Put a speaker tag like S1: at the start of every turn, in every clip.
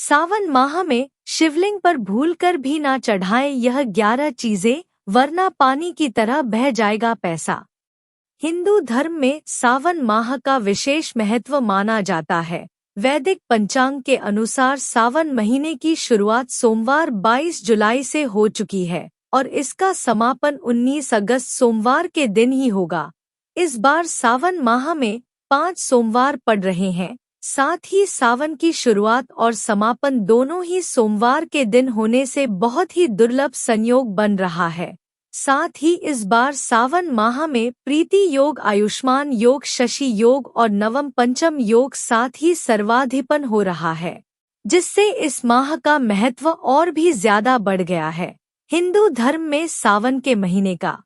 S1: सावन माह में शिवलिंग पर भूलकर भी ना चढ़ाएं यह 11 चीजें, वरना पानी की तरह बह जाएगा पैसा। हिंदू धर्म में सावन माह का विशेष महत्व माना जाता है। वैदिक पंचांग के अनुसार सावन महीने की शुरुआत सोमवार 22 जुलाई से हो चुकी है और इसका समापन 19 अगस्त सोमवार के दिन ही होगा। इस बार सावन माह में 5 सोमवार पड़ रहे हैं। साथ ही सावन की शुरुआत और समापन दोनों ही सोमवार के दिन होने से बहुत ही दुर्लभ संयोग बन रहा है। साथ ही इस बार सावन माह में प्रीति योग, आयुष्मान योग, शशि योग और नवम पंचम योग साथ ही सर्वाधिपन हो रहा है, जिससे इस माह का महत्व और भी ज्यादा बढ़ गया है। हिंदू धर्म में सावन के महीने का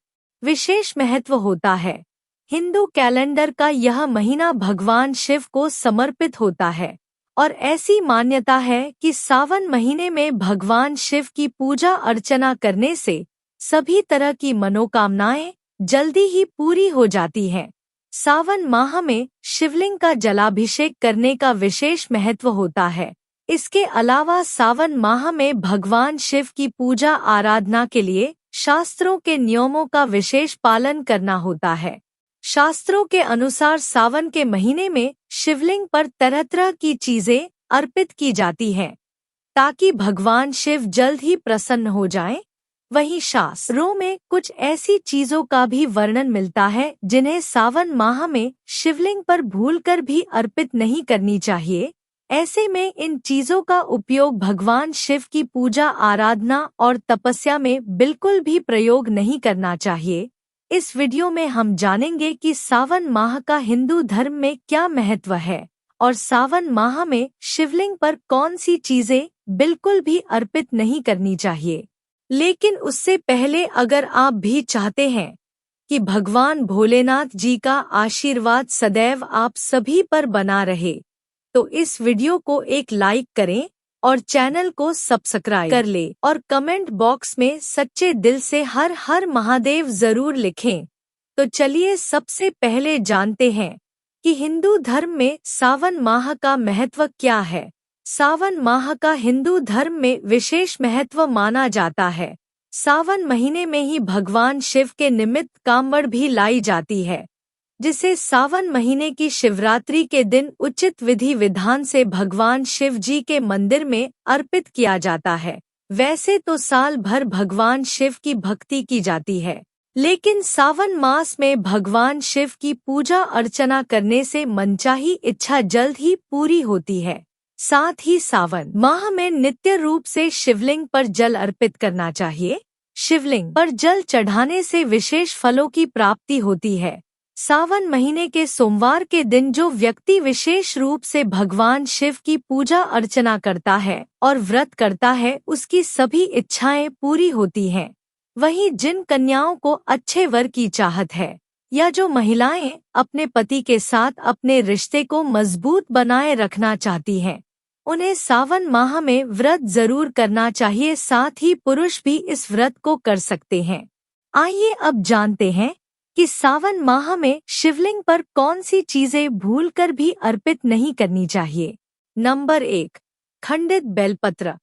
S1: विशेष महत्व होता है। हिंदू कैलेंडर का यह महीना भगवान शिव को समर्पित होता है और ऐसी मान्यता है कि सावन महीने में भगवान शिव की पूजा अर्चना करने से सभी तरह की मनोकामनाएं जल्दी ही पूरी हो जाती हैं। सावन माह में शिवलिंग का जलाभिषेक करने का विशेष महत्व होता है। इसके अलावा सावन माह में भगवान शिव की पूजा आराधना के लिए शास्त्रों के नियमों का विशेष पालन करना होता है। शास्त्रों के अनुसार सावन के महीने में शिवलिंग पर तरह तरह की चीजें अर्पित की जाती हैं ताकि भगवान शिव जल्द ही प्रसन्न हो जाएं। वहीं शास्त्रों में कुछ ऐसी चीजों का भी वर्णन मिलता है जिन्हें सावन माह में शिवलिंग पर भूलकर भी अर्पित नहीं करनी चाहिए। ऐसे में इन चीजों का उपयोग भगवान शिव की पूजा आराधना और तपस्या में बिल्कुल भी प्रयोग नहीं करना चाहिए। इस वीडियो में हम जानेंगे कि सावन माह का हिंदू धर्म में क्या महत्व है और सावन माह में शिवलिंग पर कौन सी चीजें बिल्कुल भी अर्पित नहीं करनी चाहिए। लेकिन उससे पहले अगर आप भी चाहते हैं कि भगवान भोलेनाथ जी का आशीर्वाद सदैव आप सभी पर बना रहे, तो इस वीडियो को एक लाइक करें और चैनल को सब्सक्राइब कर ले और कमेंट बॉक्स में सच्चे दिल से हर हर महादेव जरूर लिखें। तो चलिए सबसे पहले जानते हैं कि हिंदू धर्म में सावन माह का महत्व क्या है। सावन माह का हिंदू धर्म में विशेष महत्व माना जाता है। सावन महीने में ही भगवान शिव के निमित्त कांवड़ भी लाई जाती है, जिसे सावन महीने की शिवरात्रि के दिन उचित विधि विधान से भगवान शिव जी के मंदिर में अर्पित किया जाता है। वैसे तो साल भर भगवान शिव की भक्ति की जाती है, लेकिन सावन मास में भगवान शिव की पूजा अर्चना करने से मनचाही इच्छा जल्द ही पूरी होती है। साथ ही सावन माह में नित्य रूप से शिवलिंग पर जल अर्पित करना चाहिए। शिवलिंग पर जल चढ़ाने से विशेष फलों की प्राप्ति होती है। सावन महीने के सोमवार के दिन जो व्यक्ति विशेष रूप से भगवान शिव की पूजा अर्चना करता है और व्रत करता है, उसकी सभी इच्छाएं पूरी होती हैं। वहीं जिन कन्याओं को अच्छे वर की चाहत है या जो महिलाएं अपने पति के साथ अपने रिश्ते को मजबूत बनाए रखना चाहती हैं, उन्हें सावन माह में व्रत जरूर करना चाहिए। साथ ही पुरुष भी इस व्रत को कर सकते हैं। आइए अब जानते हैं कि सावन माह में शिवलिंग पर कौन सी चीजें भूलकर भी अर्पित नहीं करनी चाहिए। नंबर 1, खंडित बेलपत्र।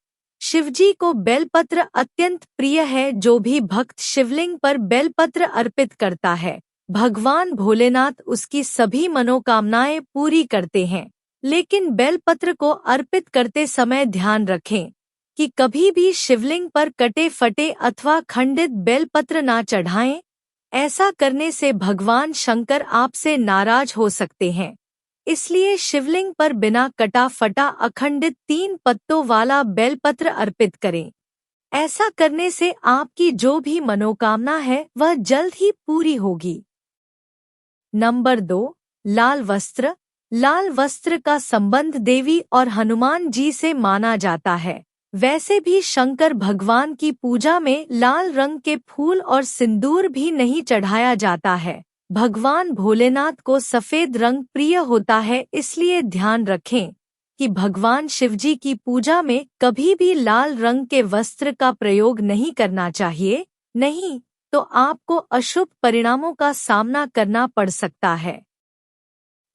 S1: शिवजी को बेलपत्र अत्यंत प्रिय है। जो भी भक्त शिवलिंग पर बेलपत्र अर्पित करता है, भगवान भोलेनाथ उसकी सभी मनोकामनाएं पूरी करते हैं। लेकिन बेलपत्र को अर्पित करते समय ध्यान रखें कि कभी भी शिवलिंग पर कटे फटे अथवा खंडित बेलपत्र ना चढ़ाएं। ऐसा करने से भगवान शंकर आपसे नाराज हो सकते हैं। इसलिए शिवलिंग पर बिना कटा फटा अखंडित 3 पत्तों वाला बेलपत्र अर्पित करें। ऐसा करने से आपकी जो भी मनोकामना है वह जल्द ही पूरी होगी। नंबर 2, लाल वस्त्र। लाल वस्त्र का संबंध देवी और हनुमान जी से माना जाता है। वैसे भी शंकर भगवान की पूजा में लाल रंग के फूल और सिंदूर भी नहीं चढ़ाया जाता है। भगवान भोलेनाथ को सफेद रंग प्रिय होता है, इसलिए ध्यान रखें कि भगवान शिवजी की पूजा में कभी भी लाल रंग के वस्त्र का प्रयोग नहीं करना चाहिए, नहीं तो आपको अशुभ परिणामों का सामना करना पड़ सकता है।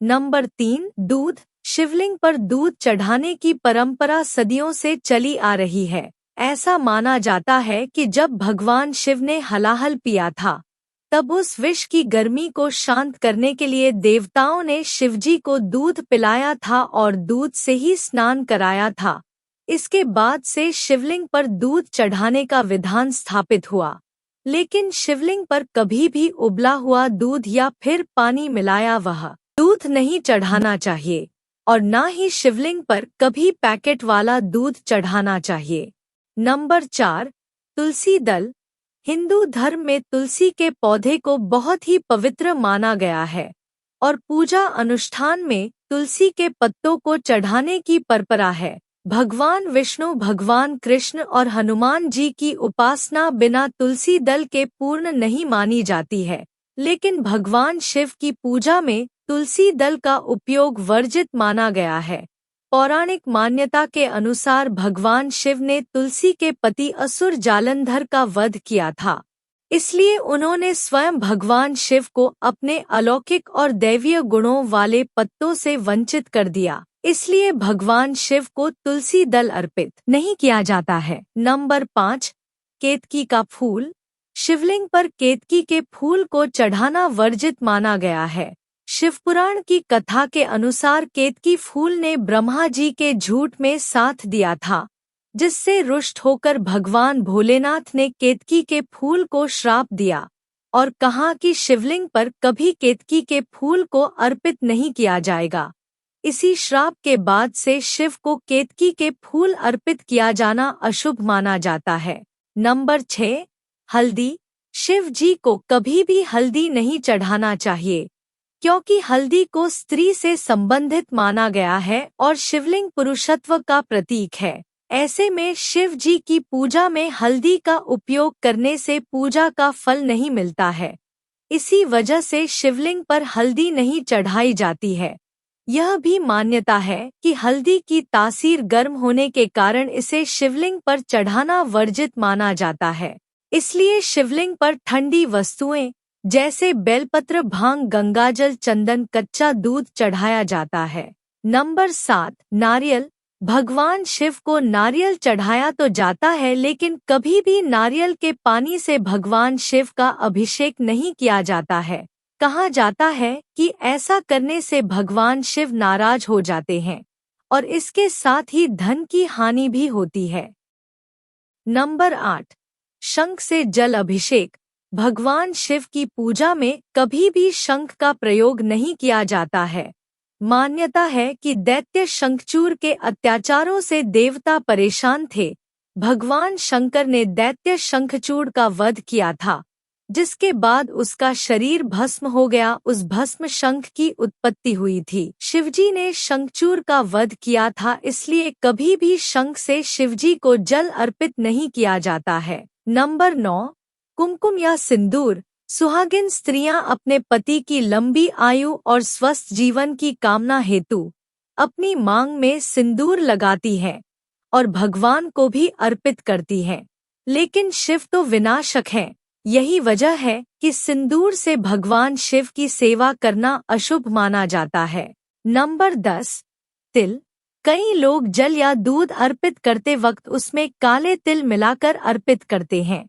S1: नंबर 3, दूध। शिवलिंग पर दूध चढ़ाने की परंपरा सदियों से चली आ रही है। ऐसा माना जाता है कि जब भगवान शिव ने हलाहल पिया था, तब उस विष की गर्मी को शांत करने के लिए देवताओं ने शिवजी को दूध पिलाया था और दूध से ही स्नान कराया था। इसके बाद से शिवलिंग पर दूध चढ़ाने का विधान स्थापित हुआ। लेकिन शिवलिंग पर कभी भी उबला हुआ दूध या फिर पानी मिलाया वह दूध नहीं चढ़ाना चाहिए और न ही शिवलिंग पर कभी पैकेट वाला दूध चढ़ाना चाहिए। नंबर 4, तुलसी दल। हिंदू धर्म में तुलसी के पौधे को बहुत ही पवित्र माना गया है और पूजा अनुष्ठान में तुलसी के पत्तों को चढ़ाने की परंपरा है। भगवान विष्णु, भगवान कृष्ण और हनुमान जी की उपासना बिना तुलसी दल के पूर्ण नहीं मानी जाती है, लेकिन भगवान शिव की पूजा में तुलसी दल का उपयोग वर्जित माना गया है। पौराणिक मान्यता के अनुसार भगवान शिव ने तुलसी के पति असुर जालंधर का वध किया था, इसलिए उन्होंने स्वयं भगवान शिव को अपने अलौकिक और दैवीय गुणों वाले पत्तों से वंचित कर दिया। इसलिए भगवान शिव को तुलसी दल अर्पित नहीं किया जाता है। नंबर 5, केतकी का फूल। शिवलिंग पर केतकी के फूल को चढ़ाना वर्जित माना गया है। शिवपुराण की कथा के अनुसार केतकी फूल ने ब्रह्मा जी के झूठ में साथ दिया था, जिससे रुष्ट होकर भगवान भोलेनाथ ने केतकी के फूल को श्राप दिया और कहा कि शिवलिंग पर कभी केतकी के फूल को अर्पित नहीं किया जाएगा। इसी श्राप के बाद से शिव को केतकी के फूल अर्पित किया जाना अशुभ माना जाता है। नंबर 6, हल्दी। शिव जी को कभी भी हल्दी नहीं चढ़ाना चाहिए, क्योंकि हल्दी को स्त्री से संबंधित माना गया है और शिवलिंग पुरुषत्व का प्रतीक है। ऐसे में शिव जी की पूजा में हल्दी का उपयोग करने से पूजा का फल नहीं मिलता है। इसी वजह से शिवलिंग पर हल्दी नहीं चढ़ाई जाती है। यह भी मान्यता है कि हल्दी की तासीर गर्म होने के कारण इसे शिवलिंग पर चढ़ाना वर्जित माना जाता है। इसलिए शिवलिंग पर ठंडी वस्तुएं जैसे बेलपत्र, भांग, गंगाजल, चंदन, कच्चा दूध चढ़ाया जाता है। नंबर 7, नारियल। भगवान शिव को नारियल चढ़ाया तो जाता है, लेकिन कभी भी नारियल के पानी से भगवान शिव का अभिषेक नहीं किया जाता है। कहा जाता है कि ऐसा करने से भगवान शिव नाराज हो जाते हैं और इसके साथ ही धन की हानि भी होती है। नंबर 8, शंख से जल अभिषेक। भगवान शिव की पूजा में कभी भी शंख का प्रयोग नहीं किया जाता है। मान्यता है कि दैत्य शंखचूर के अत्याचारों से देवता परेशान थे। भगवान शंकर ने दैत्य शंखचूर का वध किया था, जिसके बाद उसका शरीर भस्म हो गया। उस भस्म शंख की उत्पत्ति हुई थी। शिवजी ने शंखचूर का वध किया था, इसलिए कभी भी शंख से शिवजी को जल अर्पित नहीं किया जाता है। नंबर 9, कुमकुम या सिंदूर। सुहागिन स्त्रियां अपने पति की लंबी आयु और स्वस्थ जीवन की कामना हेतु अपनी मांग में सिंदूर लगाती हैं और भगवान को भी अर्पित करती हैं। लेकिन शिव तो विनाशक हैं, यही वजह है कि सिंदूर से भगवान शिव की सेवा करना अशुभ माना जाता है। नंबर 10, तिल। कई लोग जल या दूध अर्पित करते वक्त उसमें काले तिल मिलाकर अर्पित करते हैं।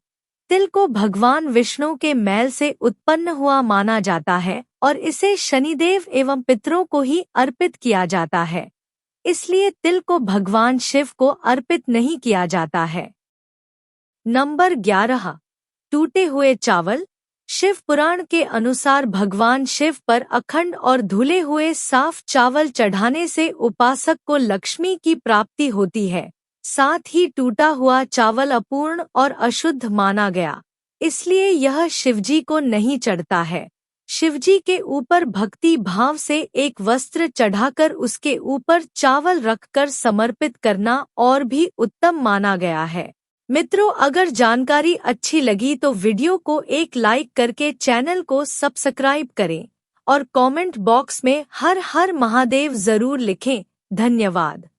S1: तिल को भगवान विष्णु के मैल से उत्पन्न हुआ माना जाता है और इसे शनिदेव एवं पितरों को ही अर्पित किया जाता है। इसलिए तिल को भगवान शिव को अर्पित नहीं किया जाता है। नंबर 11, टूटे हुए चावल। शिव पुराण के अनुसार भगवान शिव पर अखंड और धुले हुए साफ चावल चढ़ाने से उपासक को लक्ष्मी की प्राप्ति होती है। साथ ही टूटा हुआ चावल अपूर्ण और अशुद्ध माना गया, इसलिए यह शिवजी को नहीं चढ़ता है। शिवजी के ऊपर भक्ति भाव से एक वस्त्र चढ़ाकर उसके ऊपर चावल रखकर समर्पित करना और भी उत्तम माना गया है। मित्रों, अगर जानकारी अच्छी लगी तो वीडियो को एक लाइक करके चैनल को सब्सक्राइब करें और कमेंट बॉक्स में हर हर महादेव जरूर लिखें। धन्यवाद।